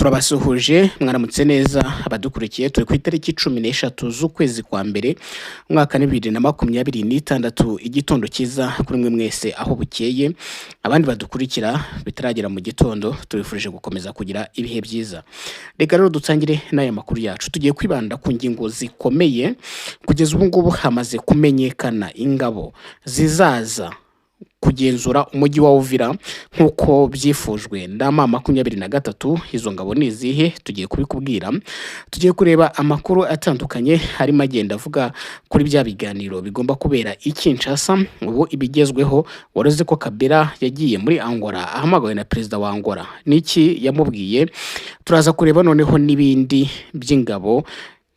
turabasuhuje mwaramutse neza abadukurikiye turi ku itariki 13 z'ukwezi kwa mbere umwaka 2026 igitondo cyiza kuri mwe mwese aho bukeye abandi badukurikira bitaragera mu gitondo tubifurije gukomeza kugira ibihe byiza. Reka rero dutangire n'aya makuru yacu tugiye kwibanda ku ngingo zikomeye kugeza ubu ngubu hamaze kumenyekana ingabo zizaza kugenzura umujyi wa Uvira nkuko byifujwe ndama 23. Izo ngabo ni izihe tugiye kubikubwira. Tugiye kureba amakuru atandukanye harimo agenda avuga kuri bya biganiro bigomba kubera i Kinshasa. Ubu ibigezweho waraze ko Kabila yagiye muri Angola ahamagawe na perezida wa Angola, niki yamubwiye. Turaza kureba noneho n'ibindi by'ingabo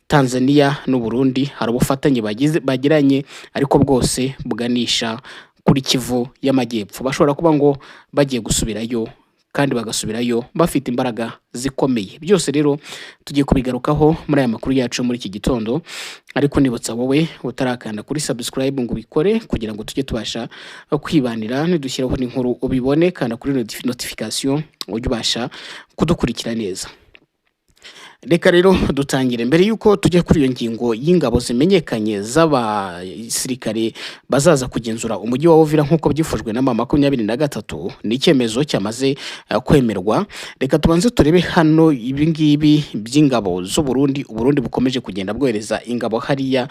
Tanzania n'u Burundi hari ubufatanye bagiranye ariko bwose buganisha kuri Kivu y'Amajyepfo. Bashobora kuba ngo bagiye gusubirayo kandi bagasubirayo bafite imbaraga zikomeye. Byose rero tugiye kubigarukaho muri aya makuru yacu muri iki gitondo, ariko nibutsa wowe utarakanda kuri subscribe ngo bikore kugira ngo tujye tubasha kwibanira nidushyiraho n'inkuru ubibone, kandi kuri notification ujye ubasha kudukurikira neza. Reka rero dutangire mbere yuko tujye kuri iyo ngingo y'ingabo zimenyekanye z'abasirikare bazaza kugenzura umujyi wa Uvira nkuko byifujwe na 23. Ni icyemezo cyamaze kwemerwa. Reka tubanze turebe hano ibingibi by'ingabo z'u Burundi. Uburundi bukomeje kugenda bwohereza ingabo hariya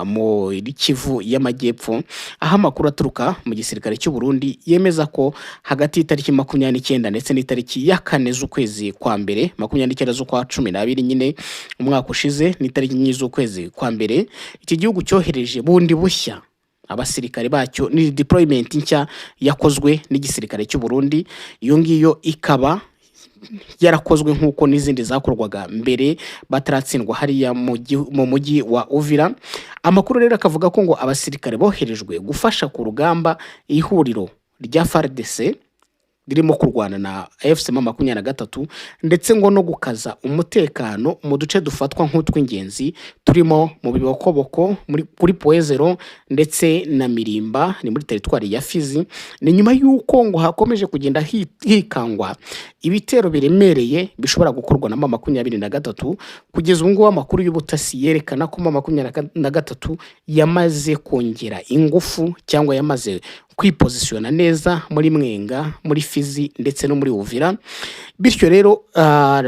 muri Kivu y'Amajyepfo, aho amakuru aturuka mu gisirikare cy'u Burundi yemeza ko hagati y'itariki 29 ndetse n'itariki ya 4 z'ukwezi kwa mbere 29 z'ukwa 12 nyine umwaka ushize n'itariki z'ukwezi kwa mbere iki gihugu cyohereje bundi bushya abasirikare bacyo. Ni deployment nshya yakozwe n'igisirikare cy'u Burundi. Iyo ngiyo ikaba yarakozwe nkuko n'izindi zakorwaga mbere bataratsindwa hariya mu mujyi wa Uvira. Amakuru rero akavuga ko ngo abasirikare boherejwe gufasha ku rugamba ihuriro rya FARDC dirimo kurwana na AFC-23 ndetse ngo no gukaza umutekano mu duce dufatwa nk'utw'ingenzi turimo mu bibokoboko kuri Poezero ndetse na Mirimba ni muri teritwari ya Fizi. Ni nyuma y'uko ngo hakomeje kugenda hikangwa ibitero biremereye bishobora gukorwa na 23. Kugeza ubu ngubu amakuru y'ubutasi yerekana ko 23 yamaze kongera ingufu cyangwa yamaze kwipositiona neza muri Mwenga, muri Fizi ndetse no muri Uvira. Bityo rero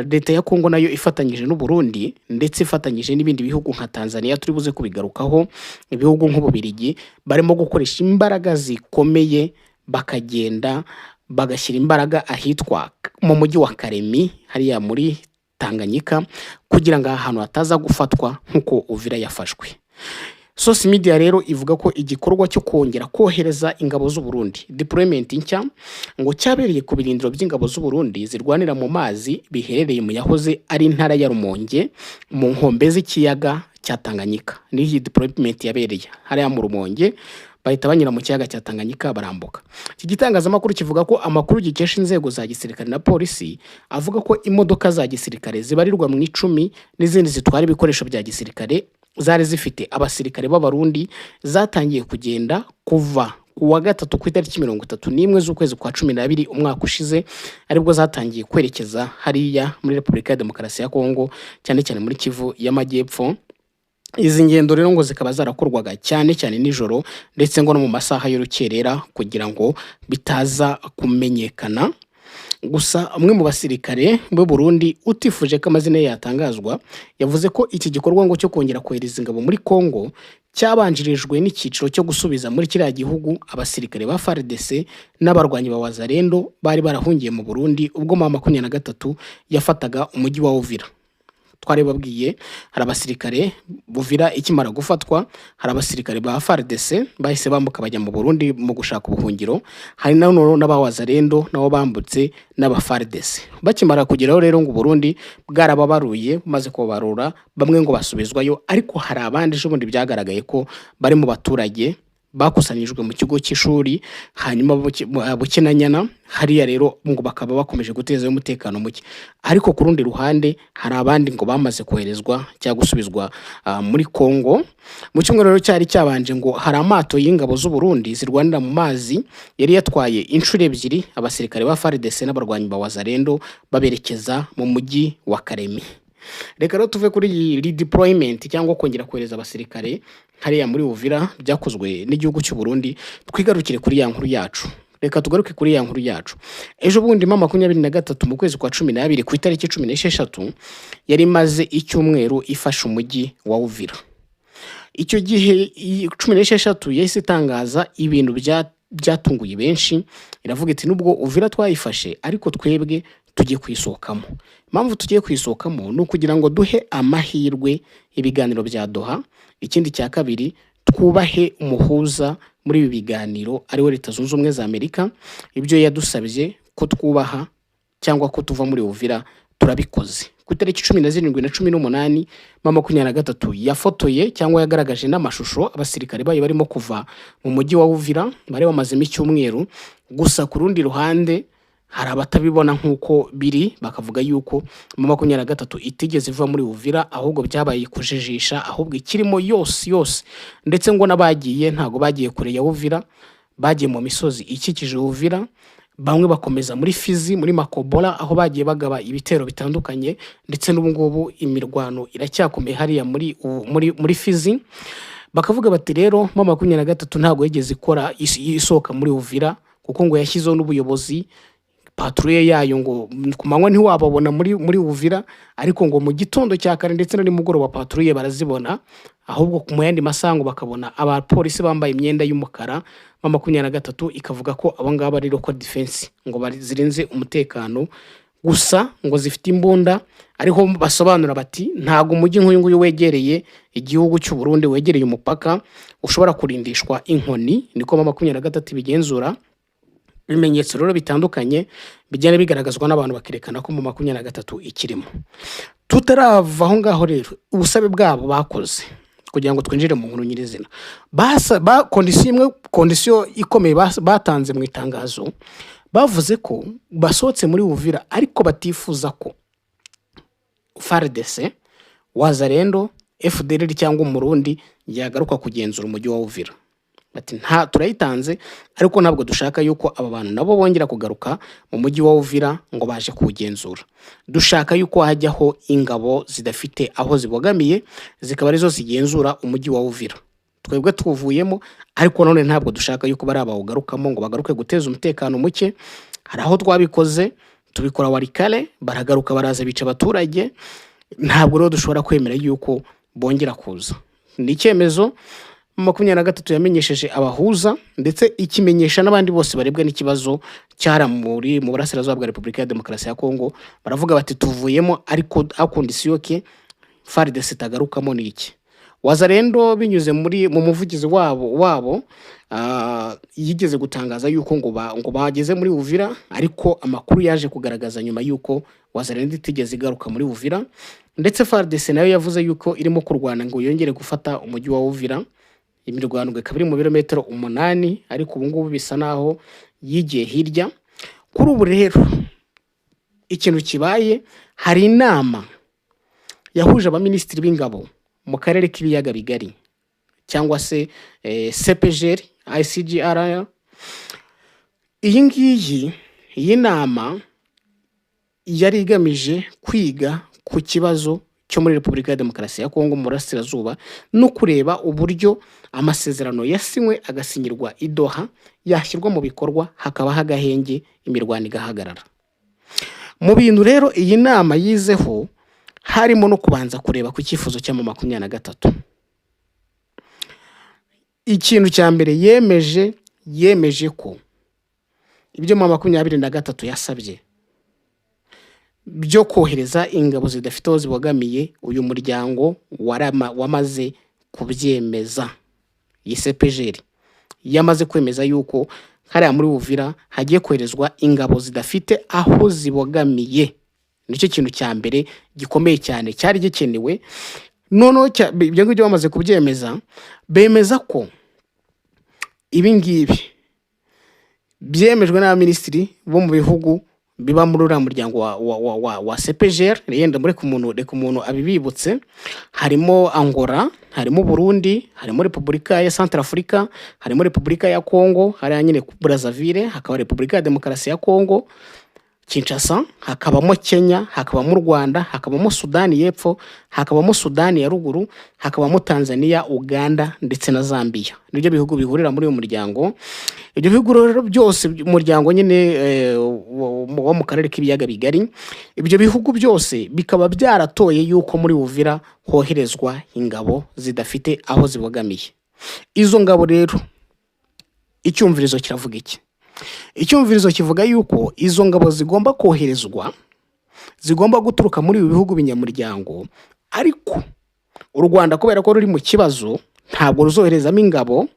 leta ya Kongo nayo ifatanyije n'u Burundi ndetse ifatanyije n'ibindi bihugu nka Tanzania turi buze kubigarukaho, ibihugu nk'Ububirigi barimo gukoresha imbaraga zikomeye bakagenda bagashyira imbaraga ahitwa mu mujyi wa Karemi hariya muri Tanganyika kugira ngo ahantu hataza gufatwa nkuko Uvira yafashwe. Source Media rero ivuga ko igikorwa cyo kongera kohereza ingabo z'u Burundi deployment nshya ngo cyabereye ku birindiro by'ingabo z'u Burundi zirwanira mu mazi biherereye mu yahoze ari intara ya Rumonge mu nkombe z'ikiyaga cya Tanganyika. Ni iyi deployment yabereye hariya mu Rumonge, bahita banyura mu kiyaga cya Tanganyika barambuka. Iki gitangazamakuru kivuga ko amakuru gikesha inzego za gisirikare na polisi avuga ko imodoka za gisirikare zibarirwa mu 10 n'izindi zitwara ibikoresho bya gisirikare zari zifite abasirikare b'abarundi zatangiye kugenda kuva kuwa gatatu ku itariki 31 z'ukwezi kwa 12 umwaka ushize, aribwo zatangiye kwerekeza hariya muri Repubulika ya Demokarasi ya Kongo cyane cyane muri Kivu y'Amajyepfo. Izi ngendo rero ngo zikaba zarakorwaga cyane cyane nijoro ndetse ngo no mu masaha y'urukerera kugira ngo bitaza kumenyekana. Gusa umwe mu basirikare b'u Burundi utifuje ko amazina yatangazwa yavuze ko iki gikorwa ngo cyo kongera kohereza ingabo muri Kongo cyabanjirijwe n'ikiciro cyo gusubiza muri kiriya gihugu abasirikare ba FARDC n'abarwanyi ba Wazalendo bari barahungiye mu Burundi ubwo 23 yafataga umujyi wa Uvira. Twari babwiye hari abasirikare Uvira ikimara gufatwa, hari abasirikare ba FARDC bahise bambuka bajya mu Burundi mu gushaka ubuhungiro, hari n'abawazalendo nabo bambutse n'aba FARDC. Bakimara kugeraho rero ngo Burundi bwarababaruye maze kubarura bamwe ngo basubizwayo, ariko hari abandi ejo bundi byagaragaye ko bari mu baturage bakusanyirijwe mu kigo cy'ishuri, hanyuma Bukinanyana hariya rero ngo bakaba bakomeje guteza umutekano muke. Ariko ku rundi ruhande hari abandi ngo bamaze koherezwa cyangwa gusubizwa muri Kongo. Mu cyumweru rero cyari cyabanje ngo hari amato y'ingabo z'u Burundi zirwanira mu mazi yari yatwaye inshuro ebyiri abasirikare ba FARDC n'abarwanyi ba Wazalendo baberekeza mu mujyi wa Karemi. Reka rero tuve kuri iyi redeployment cyangwa kongera kohereza abasirikare hariya muri Uvira byakozwe n'igihugu cy'u Burundi, twigarukire kuri ya nkuru yacu. Reka tugaruke kuri ya nkuru yacu. Ejo bundi 23 mu kwezi kwa 12 ku itariki 16 yari maze icyumweru ifasha umujyi wa Uvira. Icyo gihe 16 yahise itangaza ibintu byatunguye benshi, iravuga iti nubwo Uvira twayifashe ariko twebwe tugiye kwisohokamo. Impamvu tugiye kwisohokamo ni ukugira ngo duhe amahirwe ibiganiro bya Doha. Ikindi cya kabiri, twubahe umuhuza muri ibi biganiro ariwe Leta Zunze Ubumwe za Amerika. Ibyo yadusabye ko twubaha cyangwa ko tuva muri Uvira turabikoze. Ku itariki 17 na 18 23 yafotoye cyangwa yagaragaje n'amashusho abasirikare bayo barimo kuva mu mujyi wa Uvira bari bamazemo icyumweru. Gusa ku rundi ruhande hari abatabibona nk'uko biri, bakavuga yuko 23 itigeze iva muri Uvira, ahubwo byabaye kujijisha, ahubwo ikirimo yose ndetse ngo nabagiye ntago bagiye kure ya Uvira, bagiye mu misozi ikikije Uvira, bamwe bakomeza muri Fizi, muri Makobola, aho bagiye bagaba ibitero bitandukanye, ndetse n'ubu ngubu imirwano iracyakomeye hariya muri Fizi. Bakavuga bati rero 23 ntago yigeze ikora isohoka muri Uvira, kuko ngo yashyizeho n'ubuyobozi patrouille yayo ngo kumanywa ntiwababona muri Uvira, ariko ngo mu gitondo cya kare ndetse no nimugoroba patrouille barazibona, ahubwo ku muyandi masango bakabona abapolisi bambaye imyenda y'umukara. 23 ikavuga ko abo ngaba ari local defense ngo zirinze umutekano gusa, ngo zifite imbunda. Ariho basobanura bati ntago umujyi nk'uyu nguyu wegereye igihugu cy'u Burundi, wegereye umupaka ushobora kurindishwa inkoni, niko 23 bigenzura. Ibimenyetso rero bitandukanye bijyana bigaragazwa n'abantu bakerekana ko 23 ikirimo. Tutarava aho ngaho rero, ubusabe bwabo bakoze kugira ngo twinjire mu nkuru nyirizina, kondisiyo ikomeye batanze mu itangazo, bavuze ko basohotse muri Uvira ariko batifuza ko FARDC, Wazalendo, FDLR cyangwa Umurundi yagaruka kugenzura umujyi wa Uvira. Bati nta turayitanze, ariko ntabwo dushaka yuko aba bantu nabo bongera kugaruka mu mujyi wa Uvira ngo baje kuwugenzura. Dushaka yuko hajyaho ingabo zidafite aho zibogamiye, zikaba arizo zigenzura umujyi wa Uvira. Twebwe tuvuyemo, ariko none ntabwo dushaka yuko bari abawugarukamo ngo bagaruke guteza umutekano muke. Hari aho twabikoze, tubikora warikale, baragaruka baraza bica abaturage. Ntabwo rero dushobora kwemera yuko bongera kuza. Ni icyemezo 23 yamenyesheje abahuza, ndetse ikimenyesha n'abandi bose barebwa n'ikibazo cyaramuri mu burasirazuba bwa Repubulika ya Demokarasi ya Kongo. Baravuga bati tuvuyemo, ariko akondisiyo ke FARDC tagarukamo ni iki. Wazalendo binyuze mu muvugizi wabo yigeze gutangaza yuko ngo bageze muri Uvira, ariko amakuru yaje kugaragaza nyuma yuko Wazalendo itigeze igaruka muri Uvira, ndetse FARDC nayo yavuze yuko irimo kurwana ngo yongere gufata umujyi wa Uvira. Imirwano ikaba iri mu birometero 8, ariko ubu ngubu bisa naho yigiye hirya. Kuri ubu rero ikintu kibaye, hari inama yahuje abaminisitiri b'ingabo mu karere k'ibiyaga bigari, cyangwa se CPGR ICGR. Iyi nama yari igamije kwiga ku kibazo cyo muri Repubulika ya Demokarasi ya Kongo mu burasirazuba, no kureba uburyo amasezerano yasinywe agasinyirwa i Doha yashyirwa mu bikorwa, hakaba hagahenge imirwano igahagarara. Mu bintu rero iyi nama yizeho harimo no kubanza kureba ku cyifuzo cya 23. Ikintu cya mbere yemeje ko ibyo 23 yasabye byo kohereza ingabo zidafite aho zibogamiye, uyu muryango wamaze kubyemeza. CPGR yamaze kwemeza yuko hariya muri Uvira hagiye koherezwa ingabo zidafite aho zibogamiye. Nicyo kintu cya mbere gikomeye cyane cyari gikenewe. Noneho ibyo ngibyo bamaze kubyemeza, bemeza ko ibi ngibi byemejwe n'abaminisitiri bo mu bihugu biba muri uriya muryango wa CPGR. Yenda reka umuntu abibibutse, harimo Angola, harimo Burundi, harimo Repubulika ya Centrafrica, harimo Repubulika ya Congo, hariya nyine Brazzaville, hakaba Repubulika ya Demokarasi ya Congo Kinshasa, hakabamo Kenya, hakabamo Rwanda, hakabamo Sudani y'Epfo, hakabamo Sudani ya Ruguru, hakabamo Tanzania, Uganda ndetse na Zambia. Nibyo bihugu bihurira muri uyu muryango. Ibyo bihugu rero byose umuryango nyine wo mu karere k'ibiyaga bigari, ibyo bihugu byose bikaba byaratoye yuko muri Uvira hoherezwa ingabo zidafite aho zibogamiye. Izo ngabo rero icyumvirizo kiravuga iki? Icyumvirizo kivuga yuko izo ngabo zigomba koherezwa, zigomba guturuka muri ibi bihugu binyamuryango, ariko u Rwanda kubera ko ruri mu kibazo ntabwo ruzoherezamo ingabo,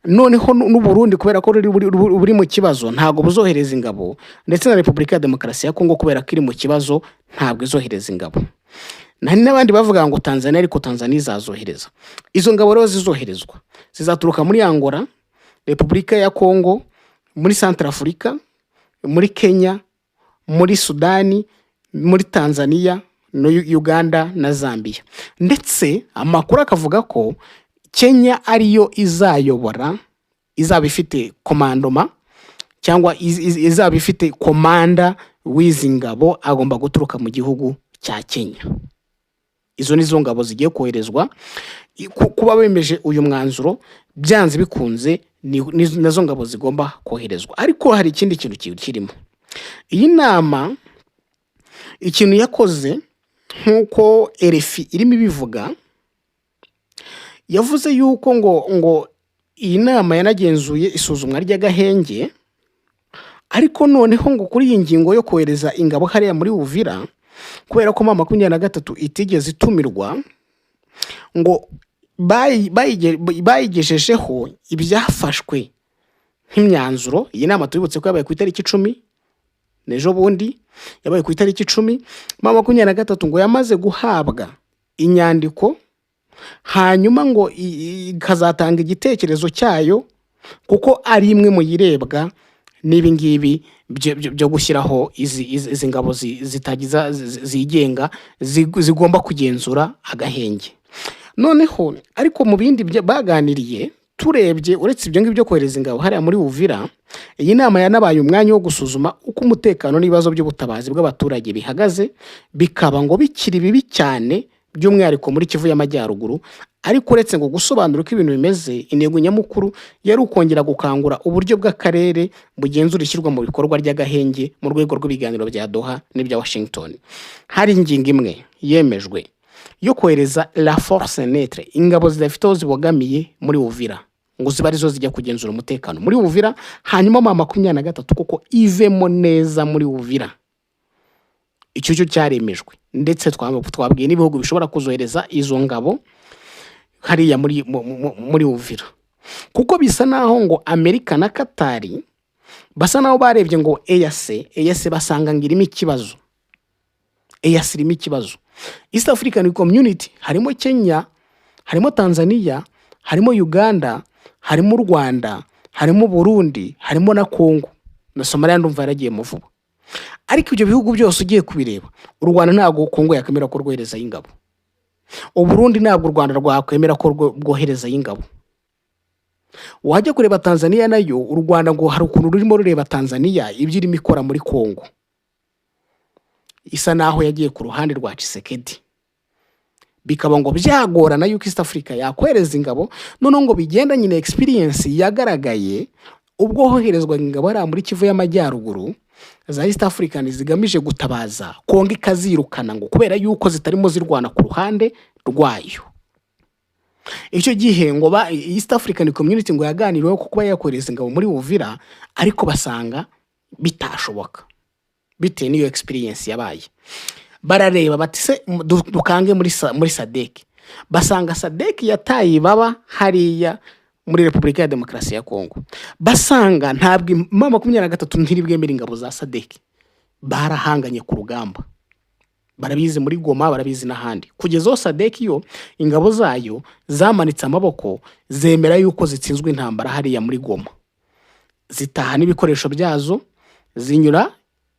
noneho n'u Burundi kubera ko ruri mu kibazo ntabwo buzohereza ingabo, ndetse na Repubulika ya Demokarasi ya Kongo kubera ko iri mu kibazo ntabwo izohereza ingabo. N'abandi bavuga ngo Tanzania, ariko Tanzania izazohereza. Izo ngabo rero zizoherezwa zizaturuka muri Angola, Repubulika ya Kongo, muri Centrafrica, muri Kenya, muri Sudani, muri Tanzania, no Uganda na Zambia. Ndetse amakuru akavuga ko Kenya ariyo izayobora, izaba ifite komandoma cyangwa izaba ifite komanda w'izi ngabo, agomba guturuka mu gihugu cya Kenya. Izo nizo ngabo zigiye koherezwa. Kuba bemeje uyu mwanzuro byanze bikunze nazo ngabo zigomba koherezwa. Ariko hari ikindi kintu kirimo. Iyi nama ikintu yakoze nkuko RFI irimo ibivuga, yavuze yuko ngo iyi nama yanagenzuye isuzumwa ry'agahenge, ariko noneho ngo kuri iyi ngingo yo kohereza ingabo hariya muri Uvira, kubera ko 23 itigeze itumirwa, ngo bayigejejeho ibyafashwe nk'imyanzuro. Iyi nama tubibutse ko yabaye ku itariki 10 nejo bundi, yabaye ku itariki 10. 23 ngo yamaze guhabwa inyandiko, hanyuma ngo ikazatanga igitekerezo cyayo, kuko ari imwe mu yirebwa n'ibi ngibi byo gushyiraho izi ngabo zitagiza zigenga, zigomba kugenzura agahenge. Noneho ariko mu bindi baganiriye, turebye uretse ibyo ngibyo kohereza ingabo hariya muri Uvira, iyi nama yanabaye umwanya wo gusuzuma uko umutekano n'ibibazo by'ubutabazi bw'abaturage bihagaze, bikaba ngo bikiri bibi cyane, by'umwihariko muri Kivu y'Amajyaruguru. Ariko uretse ngo gusobanura uko ibintu bimeze, intego nyamukuru yari ukongera gukangura uburyo bw'akarere bugenzura ishyirwa mu bikorwa ry'agahenge mu rwego rw'ibiganiro bya Doha n'ibya Washington. Hari ingingo imwe yemejwe yo kohereza la force neutre, ingabo zidafite aho zibogamiye muri Uvira, ngo ziba arizo zijya kugenzura umutekano muri Uvira, hanyuma 23 kuko ivemo neza muri Uvira. Icyo cyo cyaremejwe, ndetse twabwiye n'ibihugu bishobora kuzohereza izo ngabo hariya muri Uvira, kuko bisa naho ngo Amerika na Katari basa naho barebye ngo EAC basanga ngirimo ikibazo. EAC irimo ikibazo. East African Community harimo Kenya, harimo Tanzania, harimo Uganda, harimo Rwanda, harimo Burundi, harimo na Congo na Somalia, ndumva yaragiye mu vuba. Ariko ibyo bihugu byose ugiye kubireba, u Rwanda ntabwo Congo yakwemera ko rwohereza ingabo, u Burundi ntabwo u Rwanda rwakwemera ko rwohereza ingabo. Wajya kureba Tanzania nayo, u Rwanda ngo hari ukuntu rurimo rureba Tanzania ibyo irimo ikora muri Congo, isa naho yagiye ku ruhande rwa Tshisekedi. Bikaba ngo byagorana yuko East Africa yakwereza ingabo, none ngo bigendanye na experience yagaragaye ubwo hoherezwa ingabo ari muri Kivu y'Amajyaruguru za East African zigamije gutabaza Kongo ikazirukana, ngo kubera yuko zitarimo zirwana ku ruhande rwayo. Icyo gihe ngo East African Community ngo yaganiriweho kuba yakwereza ingabo muri Uvira, ariko basanga bitashoboka bitewe n'iyo experience yabaye. Barareba bati se dukange muri SADC, basanga SADC yataye baba hariya muri Repubulika ya Demokarasi ya Kongo, basanga ntabwo 23 ntiri bwemera ingabo za SADC, barahanganye ku rugamba. barabizi muri Goma, barabizi n'ahandi, kugeza aho SADC yo ingabo zayo zamanitse amaboko zemera yuko zitsinzwe intambara hariya muri Goma, zitaha n'ibikoresho byazo, zinyura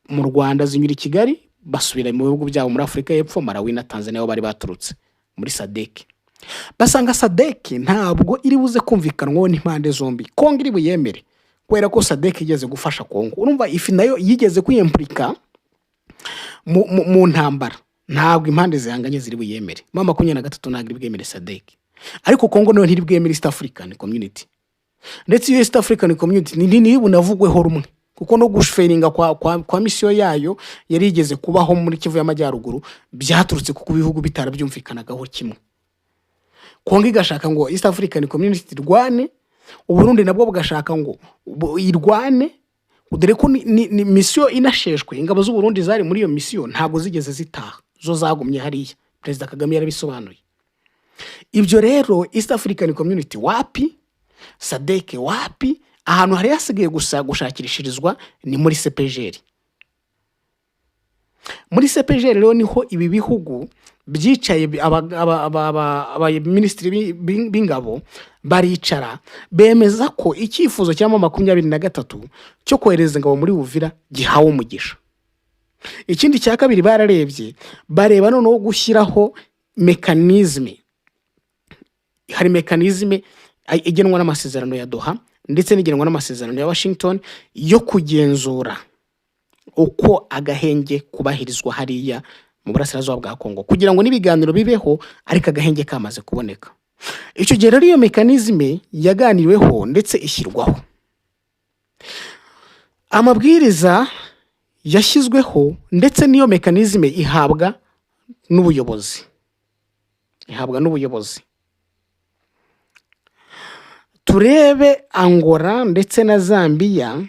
mu Rwanda, zinyura i Kigali, basubira mu bihugu byabo muri Afurika y'Epfo, Malawi na Tanzania, aho bari baturutse muri SADC. Basanga SADC ntabwo iri buze kumvikanwaho n'impande zombi, Kongo iri buyemere kubera ko SADC igeze gufasha Kongo. Urumva ifi nayo yigeze kwiyemplika mu ntambara, ntabwo impande zihanganye ziri buyemere. Mama 23 ntabwo iri bwemere SADC, ariko Kongo nayo ntiri bwemere East African Community. Ndetse iyo East African Community ni bunavugweho rumwe, kuko no gushferinga kwa mission yayo yari igeze kubaho muri Kivu y'Amajyaruguru byaturutse kuko ibihugu bitarabyumvikanagaho kimwe. Kongo igashaka ngo East African Community irwane, Uburundi nabwo bugashaka ngo irwane, dore ko ni mission inasheshwe. Ingabo z'u Burundi zari muri iyo mission ntabwo zigeze zitaha, zo zagumye hariya. President Kagame yarabisobanuye. Ibyo rero East African Community wapi, SADC wapi, ahantu hari hasigaye gusa gushakirishirizwa ni muri CPGL. Muri CPGL rero niho ibi bihugu byicaye, aba ministry b'ingabo baricara bemeza ko icyifuzo cya 23 cyo kohereza ingabo muri Uvira gihawe umugisha. Ikindi cya kabiri bararebye, bareba noneho gushyiraho mekanizme. Hari mekanizme igenwa n'amasezerano ya Doha ndetse n'igenwa n'amasezerano ya Washington yo kugenzura uko agahenge kubahirizwa hariya mu burasirazuba bwa Kongo, kugira ngo nibiganiro bibeho ariko agahenge kamaze kuboneka. Icyo gihe rero iyo mekanizme yaganiriweho ndetse ishyirwaho, amabwiriza yashyizweho, ndetse niyo mekanizme ihabwa n'ubuyobozi. Turebe Angola ndetse na Zambia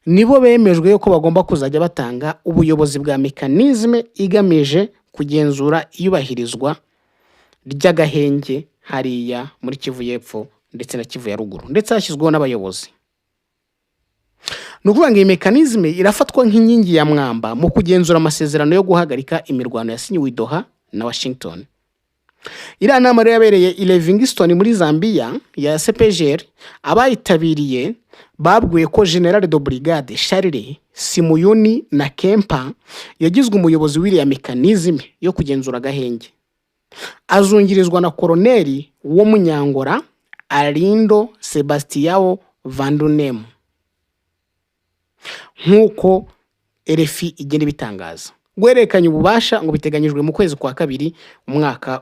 nibo bemejwe yuko bagomba kuzajya batanga ubuyobozi bwa mekanizme igamije kugenzura iyubahirizwa ry'agahenge hariya muri Kivu y'Epfo ndetse na Kivu ya Ruguru, ndetse hashyizweho n'abayobozi. Nukuvuga ngo iyi mekanizme irafatwa nk'inkingi ya mwamba mu kugenzura amasezerano yo guhagarika imirwano yasinyiwe i Doha na Washington. Iriya nama rero yabereye i Livingstone muri Zambia ya CPGL. Abayitabiriye babwiye ko General de Brigade Charles Simuyoni na Kempa yagizwe umuyobozi w'iriya mekanizme yo kugenzura agahenge, azungirizwa na Koloneli wo Munyangora Alindo Sebastiao Vandunem, nkuko RFI igenda bitangaza. Gwerekanye ububasha ngo biteganyijwe mu kwezi kwa kabiri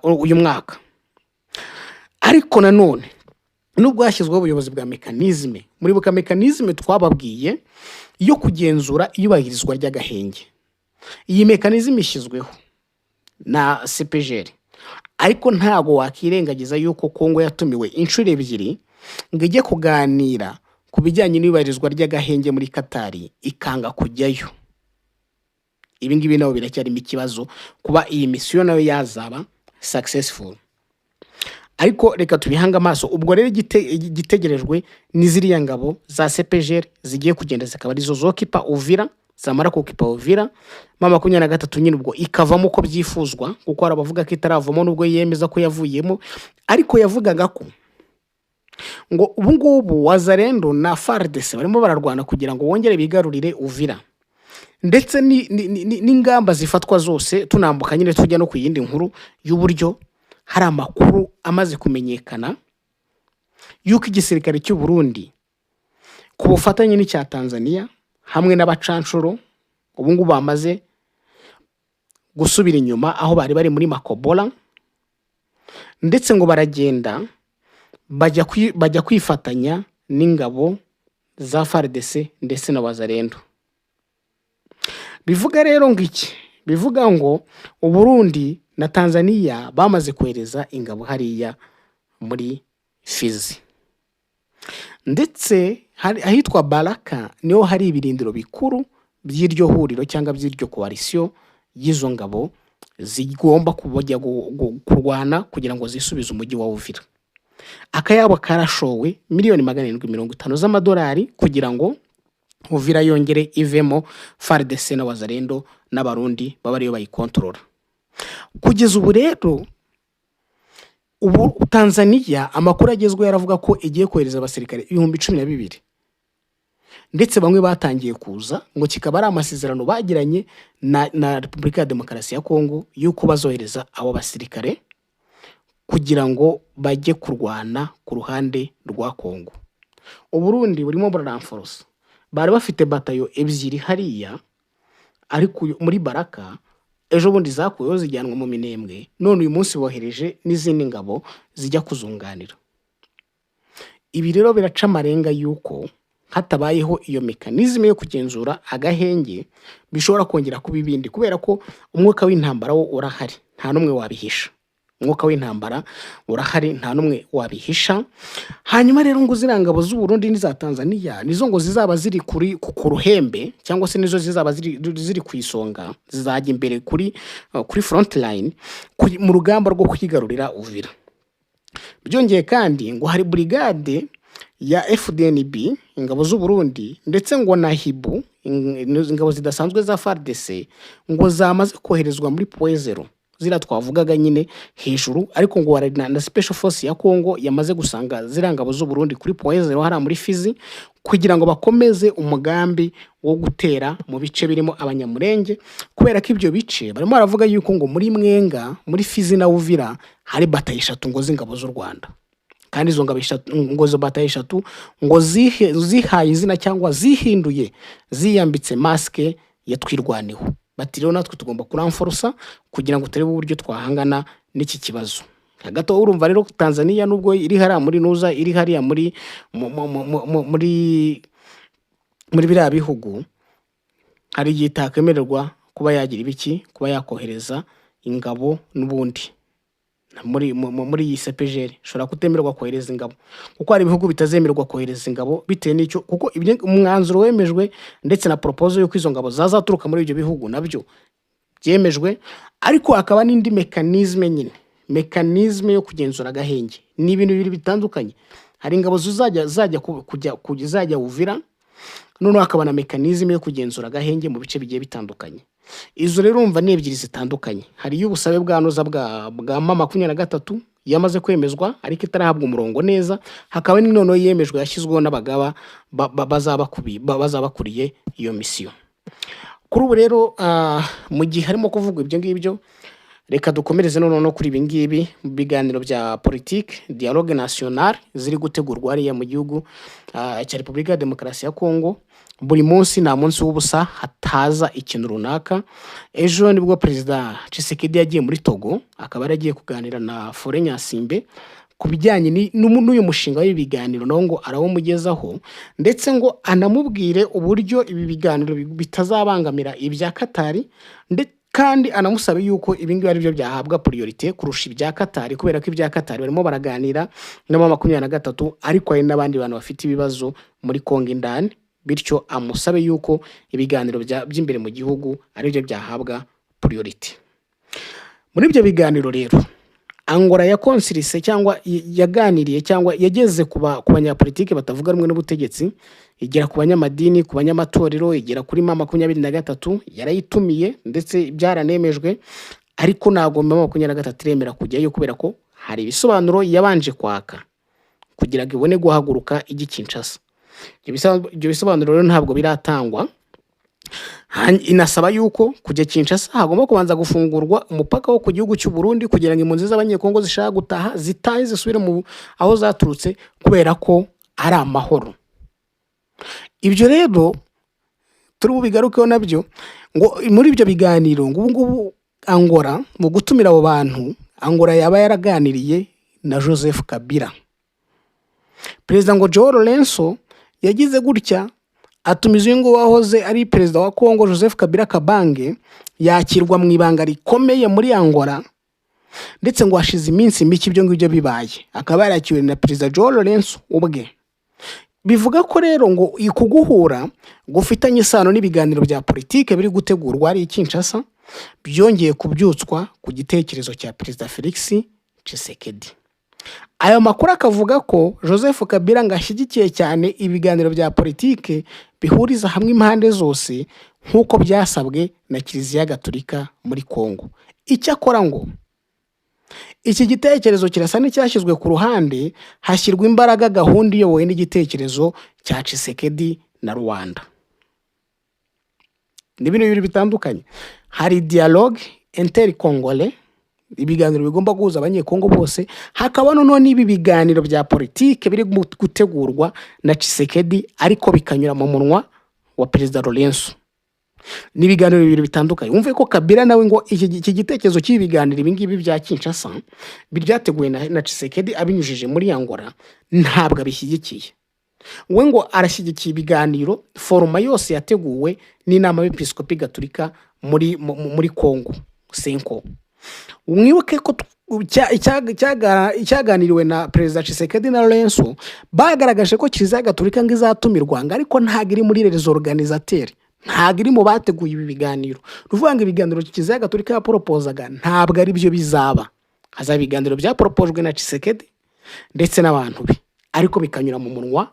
uyu mwaka. Ariko nanone nubwo hashyizweho ubuyobozi bwa mekanizme, muri buka mekanizme twababwiye yo kugenzura iyubahirizwa ry'agahenge, iyi mekanizme ishyizweho na CPGL, ariko ntago wakirengagiza yuko Kongo yatumiwe inshuro ebyiri ngo ijye kuganira ku bijyanye n'iyubahirizwa ry'agahenge muri Katari, ikanga kujyayo. Ibi ngibi nabo biracyarimo ikibazo kuba iyi mission nayo yazaba successful. Ariko reka tubihanga amaso, ubwo rero igitegerejwe ni ziriya ngabo za CPGL zigiye kugenda zikaba arizo zokipa Uvira, zamara kukipa Uvira, mama 23 nyine ubwo ikavamo uko byifuzwa, kuko arabavuga ko itaravamo nubwo yemeza ko yavuyemo, ariko yavugaga ko ngo ubu ngubu Wazalendo na FARDC barimo bararwana kugira ngo wongere bigarurire Uvira. Ndetse n'ingamba zifatwa zose, tunambuka nyine tujya no kuyindi nkuru y'uburyo hari amakuru amaze kumenyekana yuko igisirikare cy'u Burundi ku bufatanye n'icya Tanzania hamwe n'abacanshuro ubu ngubu bamaze gusubira inyuma aho bari muri Makobola, ndetse ngo baragenda bajya kwifatanya n'ingabo za FARDC ndetse na Wazalendo. Bivuga rero ngo iki? Bivuga ngo u Burundi na Tanzania bamaze kohereza ingabo hariya muri Fizi. Ndetse ahitwa Baraka niho hari ibirindiro bikuru by'iryo huriro cyangwa by'iryo coalition y'izo ngabo zigomba kubajya kurwana kugira ngo zisubize umujyi wa Uvira. Akayabo karashowe miliyoni 750 z'amadolari kugira ngo Uvira yongere ivemo FARDC na Wazalendo n'abarundi baba ariyo bayikontorora. Kugeza ubu rero Tanzania amakuru agezweho yaravuga ko igiye kohereza abasirikare 12,000, ndetse bamwe batangiye kuza ngo kikaba ari amasezerano bagiranye na Repubulika ya Demokarasi ya Kongo yuko bazohereza abo basirikare kugira ngo bajye kurwana ku ruhande rwa Kongo. Uburundi burimo buraranforosa, bari bafite batayo ebyiri hariya ariko muri Baraka ejo bundi zakuyeho zijyanwa mu Minembwe, none uyu munsi bohereje n'izindi ngabo zijya kuzunganira. Ibi rero biraca amarenga yuko hatabayeho iyo mekanizme yo kugenzura agahenge bishobora kongera kuba ibindi, kubera ko umwuka w'intambara wo urahari, nta numwe wabihisha. Umwuka w'intambara urahari, nta numwe wabihisha. Hanyuma rero ngo zirangabo z'u Burundi n'iza Tanzania nizo ngo zizaba ziri ku ruhembe, cyangwa se nizo zizaba ziri ku isonga, zizajya imbere kuri front line mu rugamba rwo kwigarurira Uvira. Byongeye kandi ngo hari brigade ya FDNB, ingabo z'u Burundi, ndetse ngo na Hibu, ingabo zidasanzwe za FARDC, ngo zamaze koherezwa muri Poezero, zira twavugaga nyine hejuru, ariko ngo na Special Force ya Kongo yamaze gusanga zirangabo z'u Burundi kuri Poezero hara muri Fizi, kugira ngo bakomeze umugambi wo gutera mu bice birimo abanyamurenge, kubera ko ibyo bice barimo baravuga yuko ngo muri Mwenga, muri Fizi na Uvira hari bataye 3 ngo z'ingabo z'u Rwanda, kandi izo ngabo 3 ngo zo bataye 3 ngo zihaye izina cyangwa zihinduye ziyambitse maske ya twirwaneho. Bati rero natwe tugomba kuranforosa kugira ngo turebe uburyo twahangana n'iki kibazo. Hagato urumva rero Tanzania nubwo iri hariya muri Nuza, iri hariya muri biriya bihugu, hari igihe itakemererwa kuba yagira ibiki, kuba yakohereza ingabo n'ubundi muri iyi CPGL shobora kutemererwa kohereza ingabo, kuko hari ibihugu bitazemererwa kohereza ingabo bitewe n'icyo, kuko umwanzuro wemejwe ndetse na proposal yo kwizo ngabo zazaturuka muri ibyo bihugu nabyo byemejwe, ariko akaba n'indi mekanizme nyine, mekanizme yo kugenzura agahenge. Ni ibintu bibiri bitandukanye. Hari ingabo zajya Uvira, none akaba na mekanizme yo kugenzura agahenge mu bice bigiye bitandukanye. Izo rero umva ni ebyiri zitandukanye. Hari y'ubusabe bwa noza bwa M23 yamaze kwemezwa ariko itarahabwa umurongo neza, hakaba ni none yemejwe yashyizweho n'abagaba bazabakuriye iyo mission. Kuri ubu rero mu gihe harimo kuvugwa ibyo ngibyo, reka dukomereze no kuri ibi ngibi biganiro bya politique dialogue national ziri gutegurwa hariya mu gihugu cya Repubulika ya Demokarasi ya Kongo. Buri munsi nta munsi w'ubusa hataza ikintu runaka. Ejo nibwo Perezida Tshisekedi yagiye muri Togo, akaba yaragiye kuganira na Fore Nyasimbe ku bijyanye n'uyu mushinga w'ibiganiro, naho ngo arawomugezaho, ndetse ngo anamubwire uburyo ibi biganiro bitazabangamira ibya Katari, kandi anamusabe yuko ibingibi ari byo byahabwa priorite kurusha ibya Katari, kubera ko ibya Katari barimo baraganira na M23, ariko hari n'abandi bantu bafite ibibazo muri Kongo indani, bityo amusabe yuko ibiganiro by'imbere mu gihugu ari byo byahabwa priorite. Muri ibyo biganiro rero Angola ya konsirise cyangwa yaganiriye cyangwa yageze ku banyapolitike batavuga rumwe n'ubutegetsi, igera ku banyamadini, ku banyamatorero, igera kuri M23 yarayitumiye ndetse byaranemejwe, ariko ntago M23 iremera kujyayo kubera ko hari ibisobanuro yabanje kwaka kugira ngo ibone guhaguruka Kinshasa. Ibyo bisobanuro rero ntabwo biratangwa. Inasaba yuko kujya Kinshasa hagomba kubanza gufungurwa umupaka wo ku gihugu cy'u Burundi kugira ngo impunzi z'abanyekongo zishaka gutaha zitahe zisubire mu aho zaturutse, kubera ko ari amahoro. Ibyo rero turi bubigarukeho nabyo, ngo muri ibyo biganiro ngubu Angola mu gutumira abo bantu, Angola yaba yaraganiriye na Joseph Kabila. Perezida ngo Joao Lourenço yagize gutya, atumiza ngo wahoze ari perezida wa Kongo Joseph Kabila Kabange, yakirwa mu ibanga rikomeye muri Angola, ndetse ngo hashize iminsi mike ibyo ngibyo bibaye, akaba yarakiwe na perezida Joao Lourenço ubwe. Bivuga ko rero ngo ikuguhura gufitanye isano n'ibiganiro bya politike biri gutegurwa ari Kinshasa, byongeye kubyutswa ku gitekerezo cya perezida Felix Tshisekedi. Ayo makuru akavuga ko Joseph Kabila ngo ashyigikiye cyane ibiganiro bya politike bihuriza hamwe impande zose nk'uko byasabwe na Kiliziya Gatolika muri Kongo. Icyakora ngo iki gitekerezo kirasa n'icyashyizwe ku ruhande, hashyirwa imbaraga gahunda iyobowe n'igitekerezo cya Tshisekedi na Rwanda. Ni ibintu bibiri bitandukanye. Hari dialogue intercongolais, ibiganiro bigomba guhuza abanyekongo bose, hakaba noneho n'ibi biganiro bya politike biri gutegurwa na Tshisekedi ariko bikanyura mu munwa wa Perezida Lorenzo. Ni ibiganiro bibiri bitandukanye. Wumve ko Kabila nawe ngo iki gitekerezo cy'ibiganiro ibingibi bya Kinshasa byateguwe na Tshisekedi abinyujije muri Angola ntabwo abishyigikiye. We ngo arashyigikiye ibiganiro foruma yose yateguwe n'inama y'Episkopi Gatolika muri Kongo Senko. Mwibuke ko icyaganiriwe na Perezida Tshisekedi na Lorenzo bagaragaje ko Kiliziya Gatolika ngo izatumirwa, ariko ntabwo iri muri les organisateurs, ntabwo iri mu bateguye ibi biganiro. Ruvuga ngo ibiganiro Kiliziya Gatolika yaporopozaga ntabwo ari byo bizaba. Hazaba ibiganiro byaporopojwe na Tshisekedi ndetse n'abantu be, ariko bikanyura mu munwa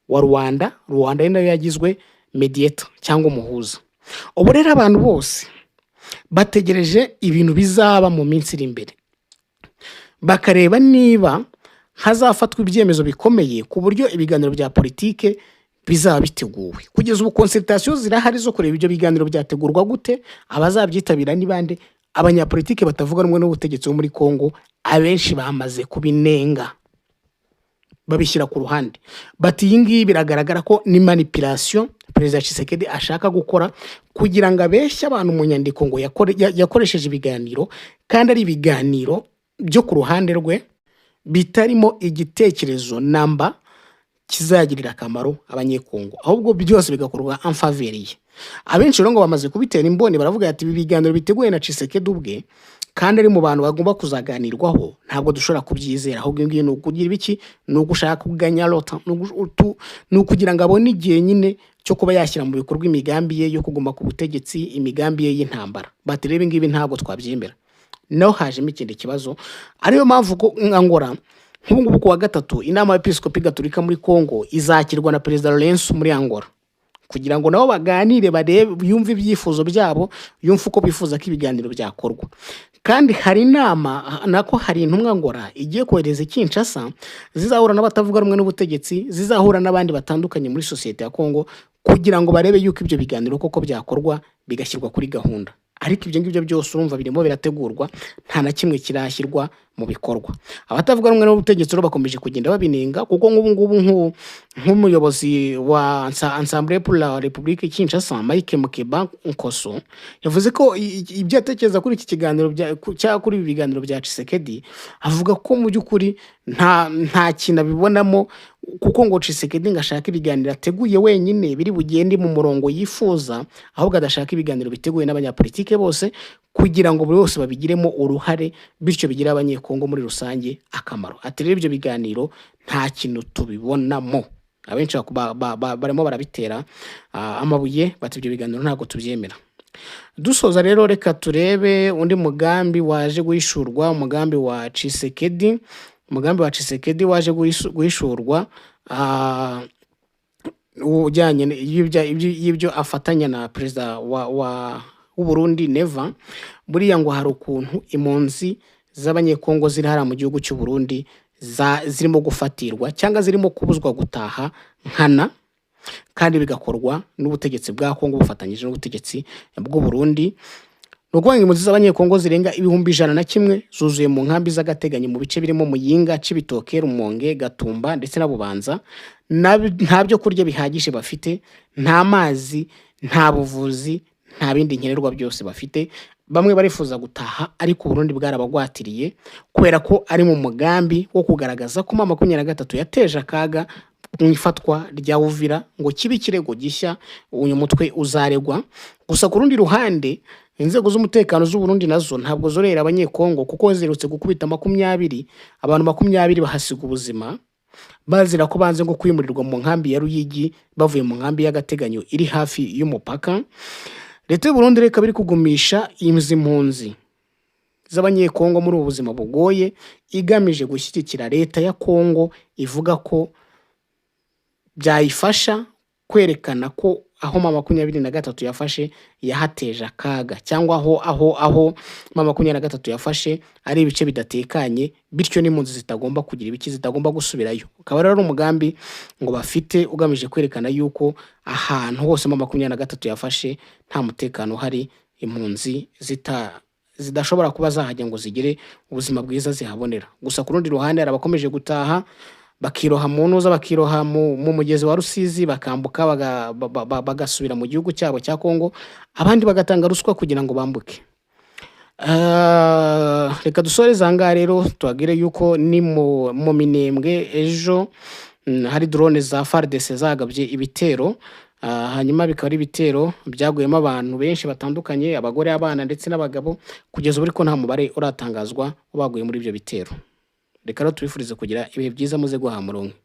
wa Rwanda. Rwanda nayo yagizwe mediator cyangwa umuhuza. Ubu rero abantu bose bategereje ibintu bizaba mu minsi iri imbere, bakareba niba hazafatwa ibyemezo bikomeye ku buryo ibiganiro bya politike bizaba biteguwe. Kugeza ubu consultation zirahari zo kureba ibyo biganiro byategurwa gute, abazabyitabira ni bande. Abanyapolitike batavuga rumwe n'ubutegetsi bo muri Kongo abenshi bamaze kubinenga, babishyira ku ruhande, bati iyi ngiyi biragaragara ko ni manipulation Perezida Tshisekedi ashaka gukora kugira ngo abeshye abantu mu nyandiko ngo yakoresheje ibiganiro, kandi ari ibiganiro byo ku ruhande rwe bitarimo igitekerezo namba kizagirira akamaro abanyekongo, ahubwo byose bigakorwa en faveur ye. Abenshi rero ngo bamaze kubitera imboni, baravuga ati ibi biganiro biteguye na Tshisekedi ubwe kandi ari mu bantu bagomba kuzaganirwaho, ntabwo dushobora kubyizera. Ahubwo ngiye no kugira ibiki, no gushaka kuganya lota, no kugira ngo abone igihe nyine cyo kuba yashyira mu bikorwa imigambi ye yo kuguma ku butegetsi, imigambi ye y'intambara. Bati rebe ngibi ntabwo twabyemera. No hajemo ikindi kibazo, ariyo mpamvu ko Angola nk'ubu ku wa gatatu inama y'Episkopi Gatolika muri Kongo izakirwa na Perezida Lorenzo muri Angola, kugira ngo nabo baganire, barebe, yumve ibyifuzo byabo, yumve uko bifuza ko ibiganiro byakorwa. Kandi hari inama nako hari intumwa Angola igiye kohereza Kinshasa, zizahura n'abatavuga rumwe n'ubutegetsi, zizahura n'abandi batandukanye muri societe ya Kongo, kugira ngo barebe yuko ibyo biganiro koko byakorwa bigashyirwa kuri gahunda. Ariko ibyo ngibyo byose urumva birimo birategurwa, nta na kimwe kirashyirwa mu bikorwa. Abatavuga rumwe n'ubutegetsi bakomeje kugenda babinenga, kuko ngubu nk'umuyobozi wa Ensemble pour la République Kinshasa Mike Mukeba Nkoso yavuze ko ibyo atekereza kuri iki kiganiro kuri ibi biganiro bya Tshisekedi, avuga ko mu by'ukuri nta kintu abibonamo, kuko ngo Tshisekedi ngashaka ibiganiro ateguye wenyine biri bugende mu murongo yifuza, ahubwo adashaka ibiganiro biteguye n'abanyapolitike bose, kugira ngo buri wose babigiremo uruhare, bityo bigira abanyekongo muri rusange akamaro. Ati rero ibyo biganiro nta kintu tubibonamo. Abenshi barimo barabitera amabuye, bati ibyo biganiro ntabwo tubyemera. Dusoza rero reka turebe undi mugambi waje guhishurwa, umugambi wa Tshisekedi. Umugambi wa Tshisekedi waje guhishurwa ujyanye y'ibyo afatanya na Perezida w'u Burundi Neva. Buriya ngo hari ukuntu impunzi z'abanyekongo ziri hara mu gihugu cy'u Burundi zirimo gufatirwa cyangwa zirimo kubuzwa gutaha nkana, kandi bigakorwa n'ubutegetsi bwa Kongo bufatanyije n'ubutegetsi bw'u Burundi. Nukuvuga ngo impunzi z'abanyekongo zirenga 101 zuzuye mu nkambi z'agateganyo mu bice birimo Muyinga, Cibitoke, Rumonge, Gatumba ndetse na Bubanza. Nta byo kurya bihagije bafite, nta mazi, nta buvuzi, nta bindi nkenerwa byose bafite. Bamwe barifuza gutaha, ariko Burundi bwarabagwatiriye kubera ko ari mu mugambi wo kugaragaza ko 23 yateje akaga mu ifatwa rya Uvira, ngo kibe kirego gishya uyu mutwe uzaregwa. Gusa ku rundi ruhande inzego z'umutekano z'u Burundi nazo ntabwo zorera abanyekongo, kuko zirutse gukubita 20 abantu 20 bahasiga ubuzima bazira ko banze ngo kwimurirwa mu nkambi ya Ruyigi bavuye mu nkambi y'agateganyo iri hafi y'umupaka. Leta y'u Burundi reka biri kugumisha impunzi z'abanyekongo muri ubu buzima bugoye, igamije gushyigikira leta ya Kongo, ivuga ko byayifasha kwerekana ko aho M23 yafashe yahateje akaga, cyangwa aho M23 yafashe ari ibice bidatekanye, bityo n'impunzi zitagomba kugira ibiki, zitagomba gusubirayo. Ukaba rero ari umugambi ngo bafite ugamije kwerekana yuko ahantu hose M23 yafashe nta mutekano uhari, impunzi zidashobora kuba zahajya ngo zigire ubuzima bwiza zihabonera. Gusa ku rundi ruhande hari abakomeje gutaha bakiroha mu ntuza, bakiroha mu mugezi wa Rusizi, bakambuka bagasubira mu gihugu cyabo cya Kongo, abandi bagatanga ruswa kugira ngo bambuke. Reka dusoreze aha ngaha rero, tubabwire yuko ni mu Minembwe ejo hari drone za FARDC zagabye ibitero, hanyuma bikaba ari ibitero byaguyemo abantu benshi batandukanye, abagore, abana ndetse n'abagabo. Kugeza ubu ariko nta mubare uratangazwa wabaguye muri ibyo bitero. Reka rero tubifurize kugira ibihe byiza, muze guhaha muronke.